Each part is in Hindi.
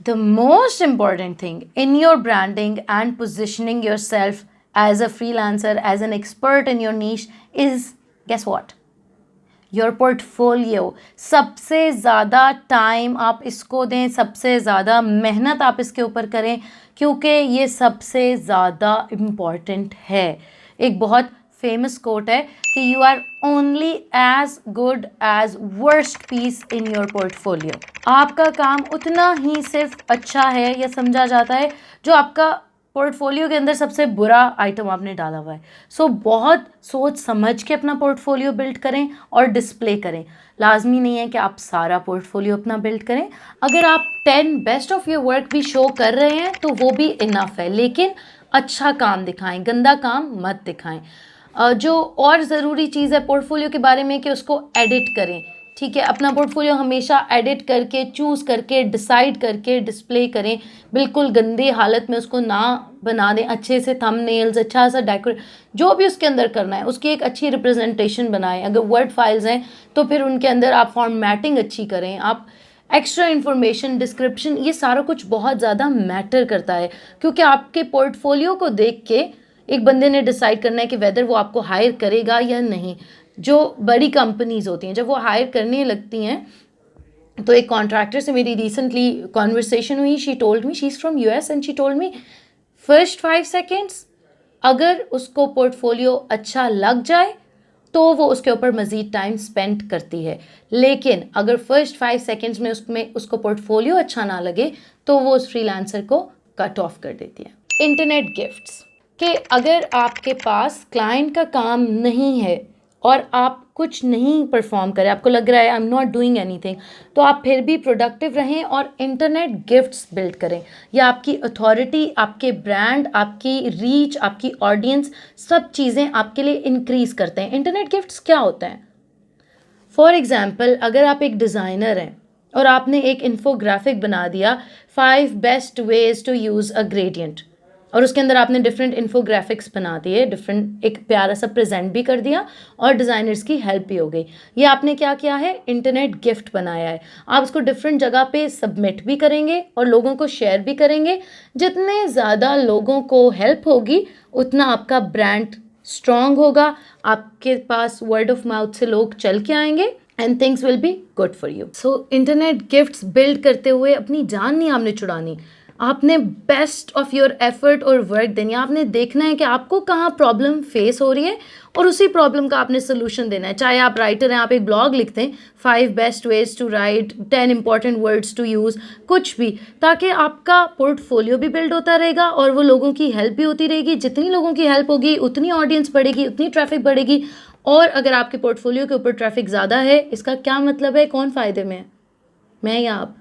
The most important thing in your branding and positioning yourself as a freelancer, as an expert in your niche is, guess what? Your portfolio. सबसे ज़्यादा टाइम आप इसको दें, सबसे ज़्यादा मेहनत आप इसके ऊपर करें, क्योंकि ये सबसे ज़्यादा इम्पॉर्टेंट है. एक बहुत फेमस कोट है कि you are only as good as worst piece in your portfolio. आपका काम उतना ही सिर्फ अच्छा है या समझा जाता है जो आपका पोर्टफोलियो के अंदर सबसे बुरा आइटम आपने डाला हुआ है. सो बहुत सोच समझ के अपना पोर्टफोलियो बिल्ड करें और डिस्प्ले करें. लाजमी नहीं है कि आप सारा पोर्टफोलियो अपना बिल्ड करें. अगर आप 10 बेस्ट ऑफ योर वर्क भी शो कर रहे हैं तो वो भी इनफ है, लेकिन अच्छा काम दिखाएं, गंदा काम मत दिखाएं. जो और ज़रूरी चीज़ है पोर्टफोलियो के बारे में कि उसको एडिट करें. ठीक है, अपना पोर्टफोलियो हमेशा एडिट करके, चूज़ करके, डिसाइड करके डिस्प्ले करें. बिल्कुल गंदी हालत में उसको ना बना दें. अच्छे से थंबनेल्स, अच्छा सा डेकोरेट, जो भी उसके अंदर करना है उसकी एक अच्छी रिप्रेजेंटेशन बनाएं. अगर वर्ड फाइल्स हैं तो फिर उनके अंदर आप फॉर्मेटिंग अच्छी करें. आप एक्स्ट्रा इन्फॉर्मेशन, डिस्क्रिप्शन, ये सारा कुछ बहुत ज़्यादा मैटर करता है, क्योंकि आपके पोर्टफोलियो को देख के एक बंदे ने डिसाइड करना है कि वेदर वो आपको हायर करेगा या नहीं. जो बड़ी कंपनीज़ होती हैं जब वो हायर करने लगती हैं, तो एक कॉन्ट्रैक्टर से मेरी रिसेंटली कॉन्वर्सेशन हुई. She told me, she is from US, and she told me first 5 seconds अगर उसको पोर्टफोलियो अच्छा लग जाए तो वो उसके ऊपर मज़ीद टाइम स्पेंड करती है. लेकिन अगर फर्स्ट 5 सेकेंड्स में उसको पोर्टफोलियो अच्छा ना लगे तो वो उस फ्रीलांसर को कट ऑफ कर देती है. इंटरनेट गिफ्ट्स कि अगर आपके पास क्लाइंट का काम नहीं है और आप कुछ नहीं परफॉर्म करें, आपको लग रहा है I am not doing anything, तो आप फिर भी प्रोडक्टिव रहें और इंटरनेट गिफ्ट्स बिल्ड करें. या आपकी अथॉरिटी, आपके ब्रांड, आपकी रीच, आपकी ऑडियंस, सब चीज़ें आपके लिए इंक्रीज़ करते हैं. इंटरनेट गिफ्ट्स क्या होते हैं? फॉर एग्ज़ाम्पल, अगर आप एक डिज़ाइनर हैं और आपने एक इन्फोग्राफिक बना दिया, 5 best ways to use a gradient, और उसके अंदर आपने डिफरेंट इन्फोग्राफिक्स बना दिए, डिफरेंट एक प्यारा सा प्रेजेंट भी कर दिया और डिज़ाइनर्स की हेल्प भी हो गई. ये आपने क्या किया है? इंटरनेट गिफ्ट बनाया है. आप उसको डिफरेंट जगह पे सबमिट भी करेंगे और लोगों को शेयर भी करेंगे. जितने ज़्यादा लोगों को हेल्प होगी उतना आपका ब्रांड स्ट्रॉन्ग होगा, आपके पास वर्ड ऑफ माउथ से लोग चल के आएंगे and things will be good for you. So internet gifts build करते हुए अपनी जान नहीं आपने छुड़ानी. आपने बेस्ट ऑफ योर एफर्ट और वर्क देनी है. आपने देखना है कि आपको कहाँ प्रॉब्लम फेस हो रही है और उसी प्रॉब्लम का आपने सोल्यूशन देना है. चाहे आप राइटर हैं, आप एक ब्लॉग लिखते हैं, 5 best ways to write, 10 important words to use, कुछ भी, ताकि आपका पोर्टफोलियो भी बिल्ड होता रहेगा और वो लोगों की हेल्प भी होती रहेगी. जितनी लोगों की हेल्प होगी उतनी ऑडियंस बढ़ेगी, उतनी ट्रैफिक बढ़ेगी. और अगर आपके पोर्टफोलियो के ऊपर ट्रैफिक ज़्यादा है, इसका क्या मतलब है? कौन फ़ायदे में है, मैं या आप?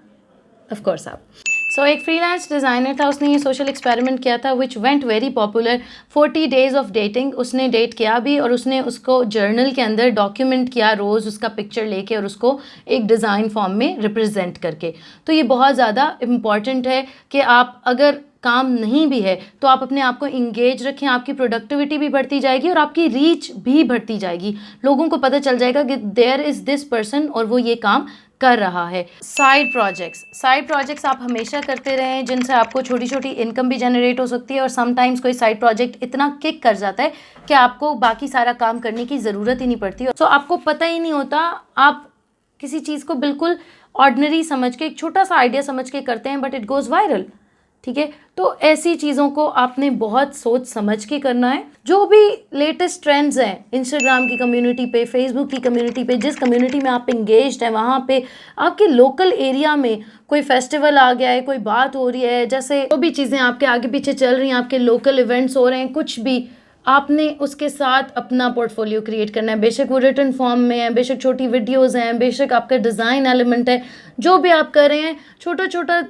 ऑफ कोर्स आप. सो एक फ्रीलांस डिज़ाइनर था, उसने ये सोशल एक्सपेरिमेंट किया था which went very popular. 40 days of dating उसने डेट किया भी, और उसने उसको जर्नल के अंदर डॉक्यूमेंट किया, रोज़ उसका पिक्चर लेके और उसको एक डिज़ाइन फॉर्म में रिप्रेजेंट करके. तो ये बहुत ज़्यादा इम्पॉर्टेंट है कि आप अगर काम नहीं भी है तो आप अपने आप को इंगेज रखें. आपकी प्रोडक्टिविटी भी बढ़ती जाएगी और आपकी रीच भी बढ़ती जाएगी. लोगों को पता चल जाएगा कि देयर इज़ दिस पर्सन और वो ये काम कर रहा है. साइड प्रोजेक्ट्स आप हमेशा करते रहें, जिनसे आपको छोटी छोटी इनकम भी जनरेट हो सकती है. और समटाइम्स कोई साइड प्रोजेक्ट इतना किक कर जाता है कि आपको बाकी सारा काम करने की ज़रूरत ही नहीं पड़ती. सो आपको पता ही नहीं होता, आप किसी चीज़ को बिल्कुल ऑर्डिनरी समझ के, एक छोटा सा आइडिया समझ के करते हैं, बट इट गोज़ वायरल. ठीक है, तो ऐसी चीज़ों को आपने बहुत सोच समझ के करना है. जो भी लेटेस्ट ट्रेंड्स हैं इंस्टाग्राम की कम्युनिटी पे, फेसबुक की कम्युनिटी पे, जिस कम्युनिटी में आप इंगेज्ड हैं, वहाँ पे आपके लोकल एरिया में कोई फेस्टिवल आ गया है, कोई बात हो रही है, जैसे जो भी चीज़ें आपके आगे पीछे चल रही हैं, आपके लोकल इवेंट्स हो रहे हैं, कुछ भी, आपने उसके साथ अपना पोर्टफोलियो क्रिएट करना है. बेशक वो रिटन फॉर्म में है, बेशक छोटी वीडियोज़ हैं, बेशक आपका डिज़ाइन एलिमेंट है, जो भी आप कर रहे हैं, छोटा छोटा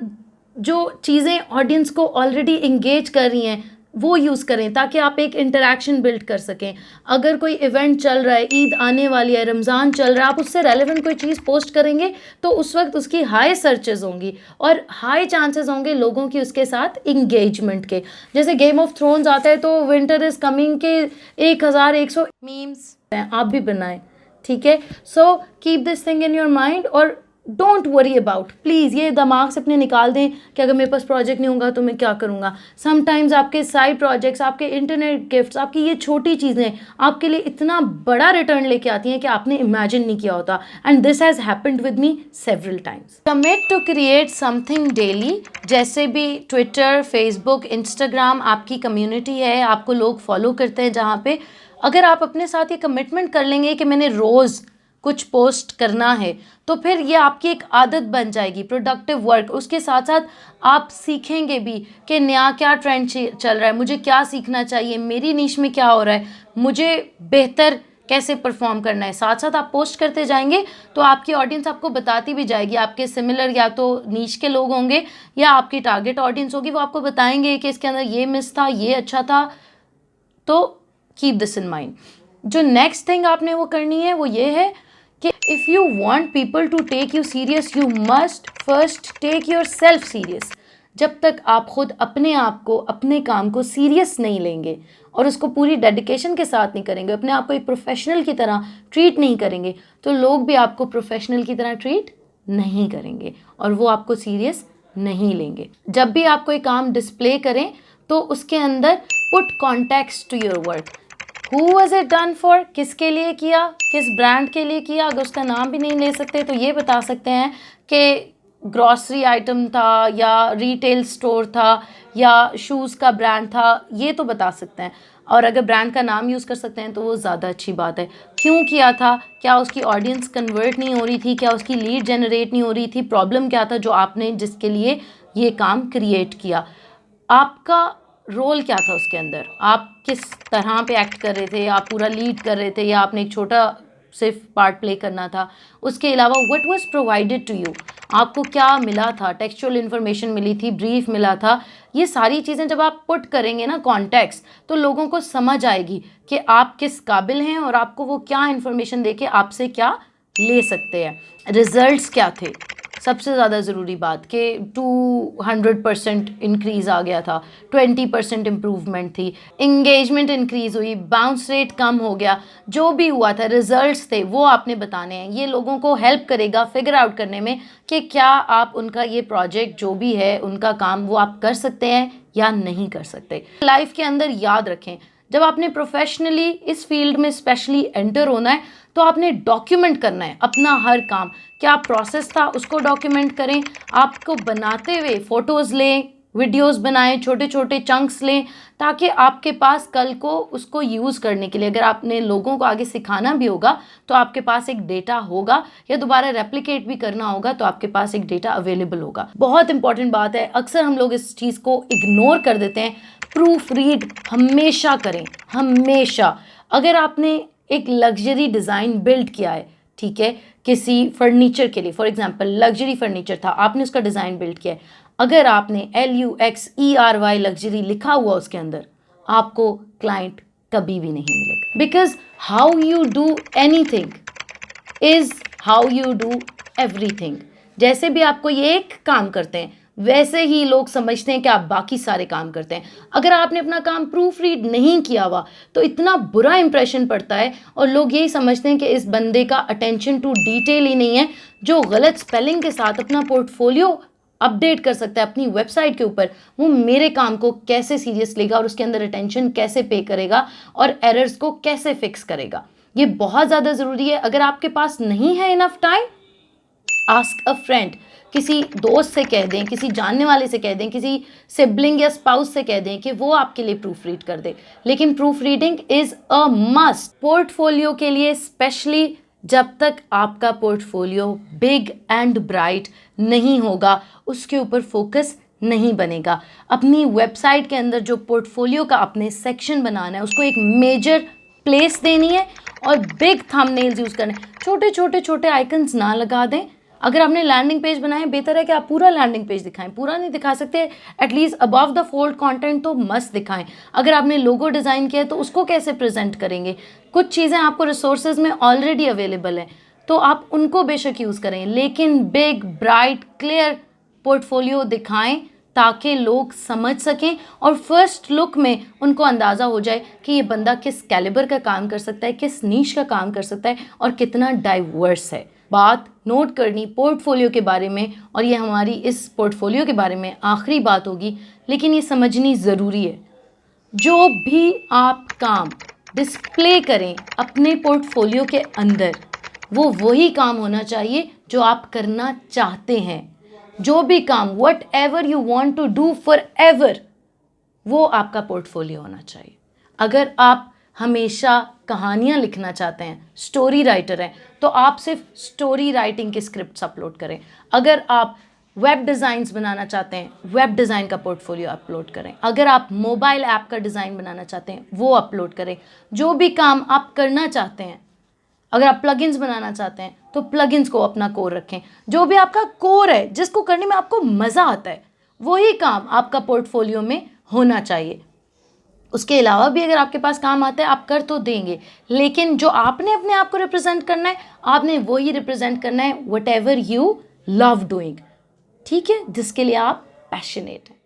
जो चीज़ें ऑडियंस को ऑलरेडी इंगेज कर रही हैं वो यूज़ करें, ताकि आप एक इंटरेक्शन बिल्ड कर सकें. अगर कोई इवेंट चल रहा है, ईद आने वाली है, रमज़ान चल रहा है, आप उससे रेलेवेंट कोई चीज़ पोस्ट करेंगे तो उस वक्त उसकी हाई सर्चेज होंगी और हाई चांसेस होंगे लोगों की उसके साथ इंगेजमेंट के. जैसे गेम ऑफ थ्रोन्स आता है तो विंटर इज़ कमिंग के 1100 मीम्स आप भी बनाएं. ठीक है, so keep this thing in your mind और डोंट वरी अबाउट, प्लीज़ ये दिमाग से अपने निकाल दें कि अगर मेरे पास प्रोजेक्ट नहीं होगा तो मैं क्या करूँगा। समटाइम्स आपके साइड प्रोजेक्ट्स, आपके इंटरनेट गिफ्ट्स, आपकी ये छोटी चीज़ें आपके लिए इतना बड़ा रिटर्न लेके आती हैं कि आपने इमेजिन नहीं किया होता। And this has happened with me several times. Commit to create something daily. जैसे भी ट्विटर, फेसबुक, इंस्टाग्राम आपकी कम्युनिटी है, आपको लोग फॉलो करते हैं, जहाँ पे अगर आप अपने साथ ये कमिटमेंट कर लेंगे कि मैंने रोज़ कुछ पोस्ट करना है, तो फिर ये आपकी एक आदत बन जाएगी, प्रोडक्टिव वर्क। उसके साथ साथ आप सीखेंगे भी कि नया क्या ट्रेंड चल रहा है, मुझे क्या सीखना चाहिए, मेरी नीश में क्या हो रहा है, मुझे बेहतर कैसे परफॉर्म करना है। साथ साथ आप पोस्ट करते जाएंगे तो आपकी ऑडियंस आपको बताती भी जाएगी। आपके सिमिलर या तो नीश के लोग होंगे या आपकी टारगेट ऑडियंस होगी, वो आपको बताएंगे कि इसके अंदर ये मिस था, ये अच्छा था। तो कीप दिस इन माइंड। जो नेक्स्ट थिंग आपने वो करनी है वो ये है कि if you want people to take you serious, you must first take yourself serious. जब तक आप खुद अपने आप को, अपने काम को सीरियस नहीं लेंगे और उसको पूरी डेडिकेशन के साथ नहीं करेंगे, अपने आप को एक प्रोफेशनल की तरह ट्रीट नहीं करेंगे, तो लोग भी आपको प्रोफेशनल की तरह ट्रीट नहीं करेंगे और वो आपको सीरियस नहीं लेंगे। जब भी आप कोई काम डिस्प्ले करें तो उसके अंदर put context to your work. Who was it done for, किसके लिए किया, किस ब्रांड के लिए किया। अगर उसका नाम भी नहीं ले सकते तो ये बता सकते हैं कि ग्रॉसरी आइटम था या रिटेल स्टोर था या शूज़ का ब्रांड था, ये तो बता सकते हैं। और अगर ब्रांड का नाम यूज़ कर सकते हैं तो वो ज़्यादा अच्छी बात है। क्यों किया था, क्या उसकी ऑडियंस कन्वर्ट नहीं हो रही थी, क्या उसकी लीड जनरेट नहीं हो रही थी, प्रॉब्लम क्या था जो आपने जिसके लिए ये काम क्रिएट किया, आपका रोल क्या था उसके अंदर, आप किस तरह पे एक्ट कर रहे थे, आप पूरा लीड कर रहे थे या आपने एक छोटा सिर्फ पार्ट प्ले करना था। उसके अलावा what was provided to you, आपको क्या मिला था, टेक्सचुअल इन्फॉर्मेशन मिली थी, ब्रीफ मिला था। ये सारी चीज़ें जब आप पुट करेंगे ना कॉन्टेक्स्ट, तो लोगों को समझ आएगी कि आप किस काबिल हैं और आपको वो क्या इन्फॉर्मेशन देके आपसे क्या ले सकते हैं। रिजल्ट्स क्या थे, सबसे ज़्यादा ज़रूरी बात कि 200% इंक्रीज़ आ गया था, 20% इम्प्रूवमेंट थी, इंगेजमेंट इंक्रीज़ हुई, बाउंस रेट कम हो गया, जो भी हुआ था रिजल्ट्स थे वो आपने बताने हैं। ये लोगों को हेल्प करेगा फिगर आउट करने में कि क्या आप उनका ये प्रोजेक्ट जो भी है उनका काम वो आप कर सकते हैं या नहीं कर सकते। लाइफ के अंदर याद रखें, जब आपने प्रोफेशनली इस फील्ड में स्पेशली एंटर होना है तो आपने डॉक्यूमेंट करना है अपना हर काम, क्या प्रोसेस था उसको डॉक्यूमेंट करें। आपको बनाते हुए फ़ोटोज़ लें, वीडियोस बनाएं, छोटे छोटे चंक्स लें, ताकि आपके पास कल को उसको यूज़ करने के लिए अगर आपने लोगों को आगे सिखाना भी होगा तो आपके पास एक डेटा होगा, या दोबारा रेप्लिकेट भी करना होगा तो आपके पास एक डेटा अवेलेबल होगा। बहुत इंपॉर्टेंट बात है, अक्सर हम लोग इस चीज़ को इग्नोर कर देते हैं। प्रूफ रीड हमेशा करें, हमेशा। अगर आपने एक लग्जरी डिज़ाइन बिल्ड किया है, ठीक है, किसी फर्नीचर के लिए, फॉर एग्जांपल लग्जरी फर्नीचर था, आपने उसका डिज़ाइन बिल्ड किया है, अगर आपने LUXERY लग्जरी लिखा हुआ उसके अंदर, आपको क्लाइंट कभी भी नहीं मिलेगा। Because how you do anything is how you do everything. जैसे भी आपको ये एक काम करते हैं वैसे ही लोग समझते हैं कि आप बाकी सारे काम करते हैं। अगर आपने अपना काम प्रूफ रीड नहीं किया हुआ तो इतना बुरा इंप्रेशन पड़ता है और लोग यही समझते हैं कि इस बंदे का अटेंशन टू डिटेल ही नहीं है, जो गलत स्पेलिंग के साथ अपना पोर्टफोलियो अपडेट कर सकता है अपनी वेबसाइट के ऊपर, वो मेरे काम को कैसे सीरियस लेगा और उसके अंदर अटेंशन कैसे पे करेगा और एरर्स को कैसे फिक्स करेगा। ये बहुत ज़्यादा ज़रूरी है। अगर आपके पास नहीं है enough time, ask a friend, किसी दोस्त से कह दें, किसी जानने वाले से कह दें, किसी सिबलिंग या स्पाउस से कह दें कि वो आपके लिए प्रूफ रीड कर दे। लेकिन proof reading is a must portfolio के लिए, स्पेशली जब तक आपका पोर्टफोलियो बिग एंड ब्राइट नहीं होगा, उसके ऊपर फोकस नहीं बनेगा। अपनी वेबसाइट के अंदर जो पोर्टफोलियो का आपने सेक्शन बनाना है उसको एक मेजर प्लेस देनी है और बिग थंबनेल्स यूज़ करने। छोटे छोटे छोटे आइकन्स ना लगा दें। अगर आपने लैंडिंग पेज बनाए, बेहतर है कि आप पूरा लैंडिंग पेज दिखाएं। पूरा नहीं दिखा सकते, at least above the fold content तो मस्त दिखाएं। अगर आपने लोगो डिज़ाइन किया है तो उसको कैसे प्रेजेंट करेंगे। कुछ चीज़ें आपको रिसोर्सेज में ऑलरेडी अवेलेबल हैं तो आप उनको बेशक यूज़ करें, लेकिन बिग ब्राइट क्लियर पोर्टफोलियो दिखाएं ताकि लोग समझ सकें और फर्स्ट लुक में उनको अंदाज़ा हो जाए कि ये बंदा किस कैलिबर का काम कर सकता है, किस नीश का काम कर सकता है और कितना डाइवर्स है। बात नोट करनी पोर्टफोलियो के बारे में, और ये हमारी इस पोर्टफोलियो के बारे में आखिरी बात होगी, लेकिन ये समझनी ज़रूरी है, जो भी आप काम डिस्प्ले करें अपने पोर्टफोलियो के अंदर, वो वही काम होना चाहिए जो आप करना चाहते हैं। जो भी काम, whatever you want to do forever, वो आपका पोर्टफोलियो होना चाहिए। अगर आप हमेशा कहानियाँ लिखना चाहते हैं, स्टोरी राइटर हैं, तो आप सिर्फ स्टोरी राइटिंग के स्क्रिप्ट्स अपलोड करें। अगर आप वेब डिज़ाइंस बनाना चाहते हैं, वेब डिज़ाइन का पोर्टफोलियो अपलोड करें। अगर आप मोबाइल ऐप का डिज़ाइन बनाना चाहते हैं, वो अपलोड करें। जो भी काम आप करना चाहते हैं, अगर आप प्लगइन्स बनाना चाहते हैं तो प्लगइन्स को अपना कोर रखें। जो भी आपका कोर है, जिसको करने में आपको मज़ा आता है, वही काम आपका पोर्टफोलियो में होना चाहिए। उसके अलावा भी अगर आपके पास काम आता है, आप कर तो देंगे, लेकिन जो आपने अपने आप को रिप्रेजेंट करना है, आपने वही रिप्रेजेंट करना है, what ever you love doing, ठीक है, जिसके लिए आप पैशनेट हैं।